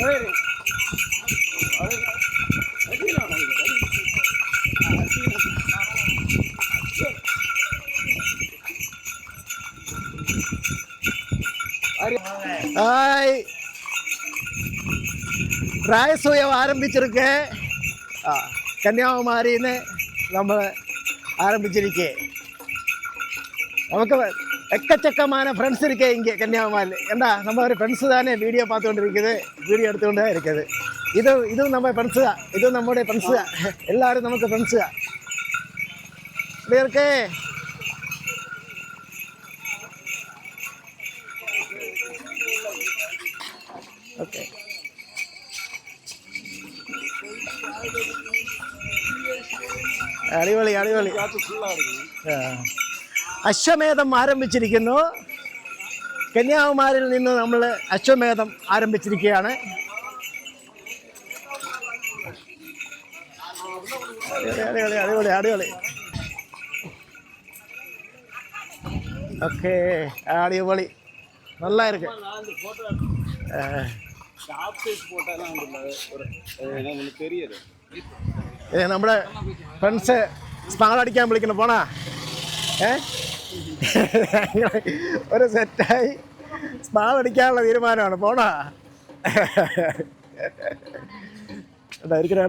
Hi, ராயசூயம் ஆரம்பிச்சிருக்கு. கன்னியாகுமரின்னு நம்ம ஆரம்பிச்சிருக்கே. நமக்கு எக்கச்சக்கமான ஃப்ரெண்ட்ஸ் இருக்கே இங்கே கன்னியாகுமரியில். ஏண்டா நம்ம ஒரு ஃப்ரெண்ட்ஸு தானே வீடியோ பார்த்துக்கொண்டு இருக்குது, வீடியோ எடுத்துக்கொண்டே இருக்குது. இதுவும் நம்ம ஃப்ரெண்ட்ஸு தான், இதுவும் நம்மளுடைய ஃப்ரெண்ட்ஸு தான். எல்லோரும் நமக்கு ஃப்ரெண்ட்ஸு தான். இப்படி இருக்கு. ஓகே, അടിപൊളി അടിപൊളി. അശ്വമേധം ആരംഭിച്ചിരിക്കുന്നു. കന്യാകുമാരിയിൽ നിന്ന് നമ്മൾ അശ്വമേധം ആരംഭിച്ചിരിക്കുകയാണ്. അടിപൊളി അടിപൊളി അടിപൊളി. ഓക്കെ, അടിപൊളി. நல்லா இருக்கு. നമ്മുടെ ഫ്രണ്ട്സ് സ്മാൾ അടിക്കാൻ വിളിക്കണം പോണാ. ഒരു സെറ്റായി സ്മാൾ അടിക്കാനുള്ള തീരുമാനമാണ്. പോണാ ഇരിക്കണ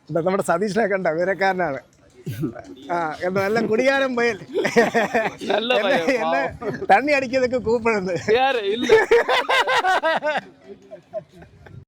നമ്മുടെ സതീഷിനെ കണ്ട വിവരക്കാരനാണ്. കണ്ടോ, നല്ല കുടികാരം പോയൽ എന്നെ തണ്ണി അടിക്കുന്നതൊക്കെ കൂപ്പിടുന്നത്.